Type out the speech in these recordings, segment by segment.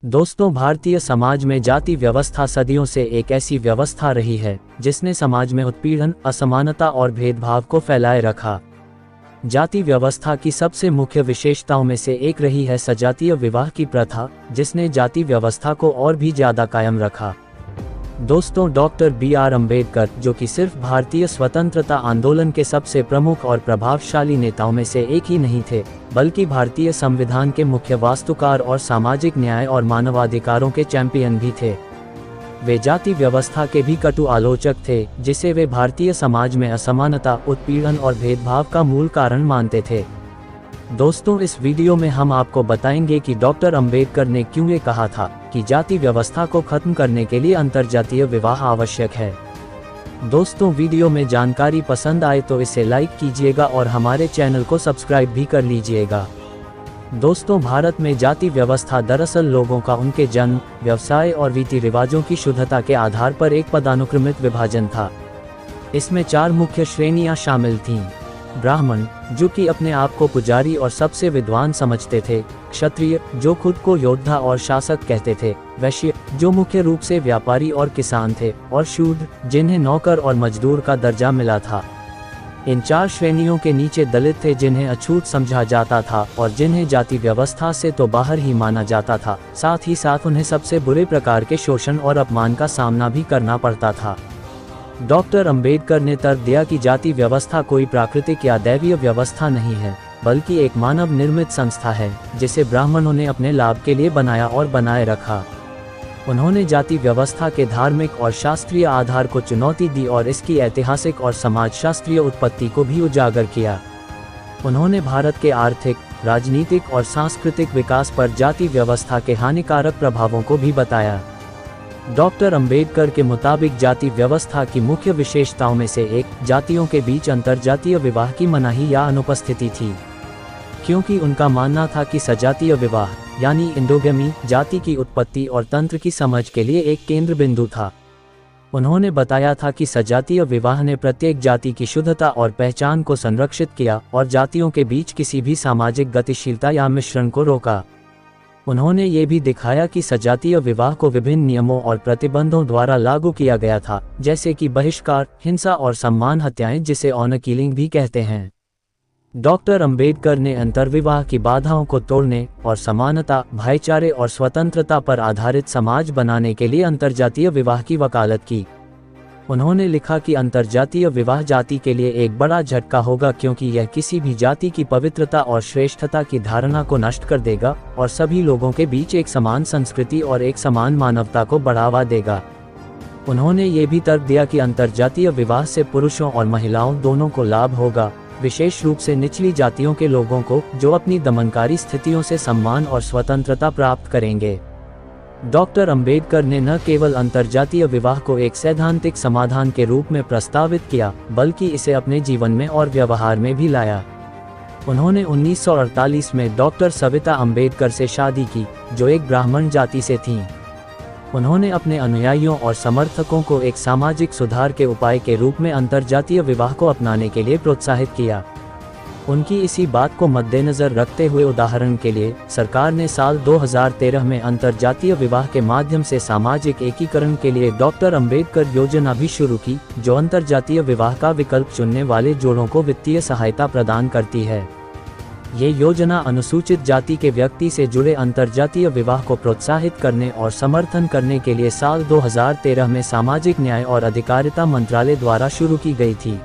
दोस्तों, भारतीय समाज में जाति व्यवस्था सदियों से एक ऐसी व्यवस्था रही है जिसने समाज में उत्पीड़न, असमानता और भेदभाव को फैलाए रखा। जाति व्यवस्था की सबसे मुख्य विशेषताओं में से एक रही है सजातीय विवाह की प्रथा, जिसने जाति व्यवस्था को और भी ज्यादा कायम रखा। दोस्तों, डॉक्टर B.R. अम्बेडकर, जो कि सिर्फ भारतीय स्वतंत्रता आंदोलन के सबसे प्रमुख और प्रभावशाली नेताओं में से एक ही नहीं थे, बल्कि भारतीय संविधान के मुख्य वास्तुकार और सामाजिक न्याय और मानवाधिकारों के चैंपियन भी थे। वे जाति व्यवस्था के भी कटु आलोचक थे, जिसे वे भारतीय समाज में असमानता, उत्पीड़न और भेदभाव का मूल कारण मानते थे। दोस्तों, इस वीडियो में हम आपको बताएंगे कि डॉक्टर अम्बेडकर ने क्यों ये कहा था कि जाति व्यवस्था को खत्म करने के लिए अंतर्जातीय विवाह आवश्यक है। दोस्तों, वीडियो में जानकारी पसंद आए तो इसे लाइक कीजिएगा और हमारे चैनल को सब्सक्राइब भी कर लीजिएगा। दोस्तों, भारत में जाति व्यवस्था दरअसल लोगों का उनके जन्म, व्यवसाय और रीति रिवाजों की शुद्धता के आधार पर एक पदानुक्रमित विभाजन था। इसमें 4 मुख्य श्रेणियां शामिल थीं। ब्राह्मण, जो कि अपने आप को पुजारी और सबसे विद्वान समझते थे। क्षत्रिय, जो खुद को योद्धा और शासक कहते थे। वैश्य, जो मुख्य रूप से व्यापारी और किसान थे। और शूद्र, जिन्हें नौकर और मजदूर का दर्जा मिला था। इन 4 श्रेणियों के नीचे दलित थे, जिन्हें अछूत समझा जाता था और जिन्हें जाति व्यवस्था से तो बाहर ही माना जाता था। साथ ही साथ उन्हें सबसे बुरे प्रकार के शोषण और अपमान का सामना भी करना पड़ता था। डॉक्टर अम्बेडकर ने तर्क दिया कि जाति व्यवस्था कोई प्राकृतिक या दैवीय व्यवस्था नहीं है, बल्कि एक मानव निर्मित संस्था है, जिसे ब्राह्मणों ने अपने लाभ के लिए बनाया और बनाए रखा। उन्होंने जाति व्यवस्था के धार्मिक और शास्त्रीय आधार को चुनौती दी और इसकी ऐतिहासिक और समाजशास्त्रीय उत्पत्ति को भी उजागर किया। उन्होंने भारत के आर्थिक, राजनीतिक और सांस्कृतिक विकास पर जाति व्यवस्था के हानिकारक प्रभावों को भी बताया। डॉक्टर अम्बेडकर के मुताबिक जाति व्यवस्था की मुख्य विशेषताओं में से एक जातियों के बीच अंतर्जातीय विवाह की मनाही या अनुपस्थिति थी, क्योंकि उनका मानना था कि सजातीय विवाह यानी इंडोगेमी जाति की उत्पत्ति और तंत्र की समझ के लिए एक केंद्र बिंदु था। उन्होंने बताया था कि सजातीय विवाह ने प्रत्येक जाति की शुद्धता और पहचान को संरक्षित किया और जातियों के बीच किसी भी सामाजिक गतिशीलता या मिश्रण को रोका। उन्होंने ये भी दिखाया कि सजातीय विवाह को विभिन्न नियमों और प्रतिबंधों द्वारा लागू किया गया था, जैसे कि बहिष्कार, हिंसा और सम्मान हत्याएं, जिसे ऑनर किलिंग भी कहते हैं। डॉक्टर अम्बेडकर ने अंतर्विवाह की बाधाओं को तोड़ने और समानता, भाईचारे और स्वतंत्रता पर आधारित समाज बनाने के लिए अंतर्जातीय विवाह की वकालत की। उन्होंने लिखा कि अंतर्जातीय विवाह जाति के लिए एक बड़ा झटका होगा, क्योंकि यह किसी भी जाति की पवित्रता और श्रेष्ठता की धारणा को नष्ट कर देगा और सभी लोगों के बीच एक समान संस्कृति और एक समान मानवता को बढ़ावा देगा। उन्होंने ये भी तर्क दिया कि अंतर्जातीय विवाह से पुरुषों और महिलाओं दोनों को लाभ होगा, विशेष रूप से निचली जातियों के लोगों को, जो अपनी दमनकारी स्थितियों से सम्मान और स्वतंत्रता प्राप्त करेंगे। डॉक्टर अम्बेडकर ने न केवल अंतर्जातीय विवाह को एक सैद्धांतिक समाधान के रूप में प्रस्तावित किया, बल्कि इसे अपने जीवन में और व्यवहार में भी लाया। उन्होंने 1948 में डॉक्टर सविता अम्बेडकर से शादी की, जो एक ब्राह्मण जाति से थीं। उन्होंने अपने अनुयायियों और समर्थकों को एक सामाजिक सुधार के उपाय के रूप में अंतर्जातीय विवाह को अपनाने के लिए प्रोत्साहित किया। उनकी इसी बात को मद्देनजर रखते हुए उदाहरण के लिए सरकार ने साल 2013 में अंतर्जातीय विवाह के माध्यम से सामाजिक एकीकरण के लिए डॉक्टर अम्बेडकर योजना भी शुरू की, जो अंतर्जातीय विवाह का विकल्प चुनने वाले जोड़ों को वित्तीय सहायता प्रदान करती है। ये योजना अनुसूचित जाति के व्यक्ति से जुड़े अंतर्जातीय विवाह को प्रोत्साहित करने और समर्थन करने के लिए साल 2013 में सामाजिक न्याय और अधिकारिता मंत्रालय द्वारा शुरू की गई थी।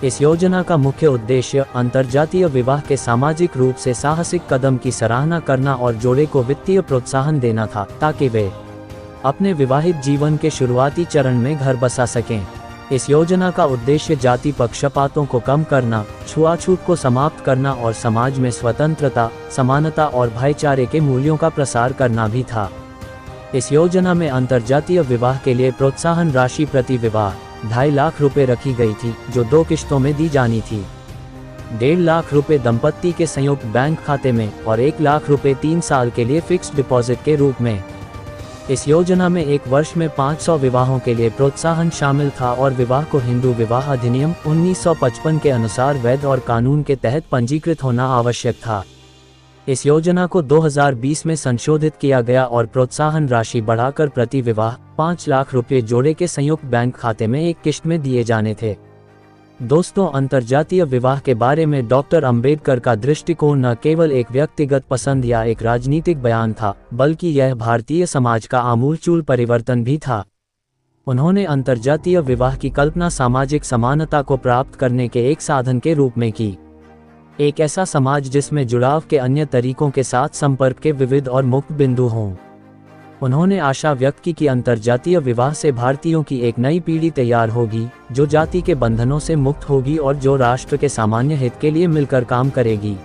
इस योजना का मुख्य उद्देश्य अंतर्जातीय विवाह के सामाजिक रूप से साहसिक कदम की सराहना करना और जोड़े को वित्तीय प्रोत्साहन देना था, ताकि वे अपने विवाहित जीवन के शुरुआती चरण में घर बसा सकें। इस योजना का उद्देश्य जाति पक्षपातों को कम करना, छुआछूत को समाप्त करना और समाज में स्वतंत्रता, समानता और भाईचारे के मूल्यों का प्रसार करना भी था। इस योजना में अंतर्जातीय विवाह के लिए प्रोत्साहन राशि प्रति विवाह 2.5 लाख रुपए रखी गई थी, जो 2 किश्तों में दी जानी थी। 1.5 लाख रुपए दंपत्ति के संयुक्त बैंक खाते में और 1 लाख रुपए 3 साल के लिए फिक्स्ड डिपॉजिट के रूप में। इस योजना में 1 वर्ष में 500 विवाहों के लिए प्रोत्साहन शामिल था और विवाह को हिंदू विवाह अधिनियम 1955 के अनुसार वैध और कानून के तहत पंजीकृत होना आवश्यक था। इस योजना को 2020 में संशोधित किया गया और प्रोत्साहन राशि बढ़ाकर प्रति विवाह 5 लाख रुपये जोड़े के संयुक्त बैंक खाते में एक किश्त में दिए जाने थे। दोस्तों, अंतर्जातीय विवाह के बारे में डॉक्टर अंबेडकर का दृष्टिकोण न केवल एक व्यक्तिगत पसंद या एक राजनीतिक बयान था, बल्कि यह भारतीय समाज का आमूलचूल परिवर्तन भी था। उन्होंने अंतर्जातीय विवाह की कल्पना सामाजिक समानता को प्राप्त करने के एक साधन के रूप में की। एक ऐसा समाज जिसमें जुड़ाव के अन्य तरीकों के साथ संपर्क के विविध और मुक्त बिंदु हों। उन्होंने आशा व्यक्त की कि अंतर्जातीय विवाह से भारतीयों की एक नई पीढ़ी तैयार होगी, जो जाति के बंधनों से मुक्त होगी और जो राष्ट्र के सामान्य हित के लिए मिलकर काम करेगी।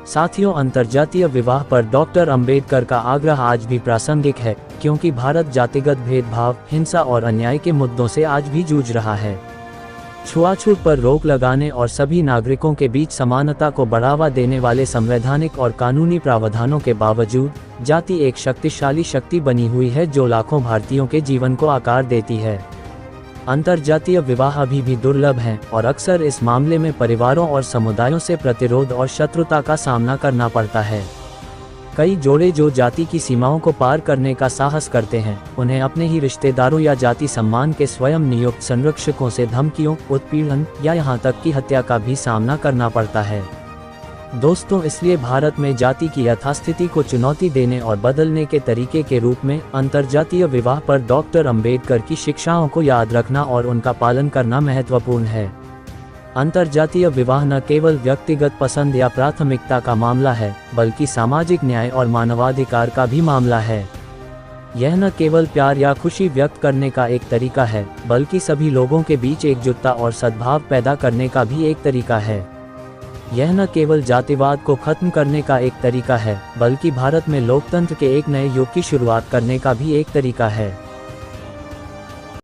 साथियों, अंतर्जातीय विवाह पर डॉक्टर अंबेडकर का आग्रह आज भी प्रासंगिक है, क्योंकि भारत जातिगत भेदभाव, हिंसा और अन्याय के मुद्दों से आज भी जूझ रहा है। छुआछूत पर रोक लगाने और सभी नागरिकों के बीच समानता को बढ़ावा देने वाले संवैधानिक और कानूनी प्रावधानों के बावजूद जाति एक शक्तिशाली शक्ति बनी हुई है जो लाखों भारतीयों के जीवन को आकार देती है। अंतर्जातीय विवाह अभी भी दुर्लभ हैं और अक्सर इस मामले में परिवारों और समुदायों से प्रतिरोध और शत्रुता का सामना करना पड़ता है। कई जोड़े जो जाति की सीमाओं को पार करने का साहस करते हैं, उन्हें अपने ही रिश्तेदारों या जाति सम्मान के स्वयं नियुक्त संरक्षकों से धमकियों, उत्पीड़न या यहाँ तक कि हत्या का भी सामना करना पड़ता है। दोस्तों, इसलिए भारत में जाति की यथास्थिति को चुनौती देने और बदलने के तरीके के रूप में अंतर्जातीय विवाह पर डॉक्टर अंबेडकर की शिक्षाओं को याद रखना और उनका पालन करना महत्वपूर्ण है। अंतर्जातीय विवाह न केवल व्यक्तिगत पसंद या प्राथमिकता का मामला है, बल्कि सामाजिक न्याय और मानवाधिकार का भी मामला है। यह न केवल प्यार या खुशी व्यक्त करने का एक तरीका है, बल्कि सभी लोगों के बीच एकजुटता और सद्भाव पैदा करने का भी एक तरीका है। यह न केवल जातिवाद को खत्म करने का एक तरीका है, बल्कि भारत में लोकतंत्र के एक नए युग की शुरुआत करने का भी एक तरीका है।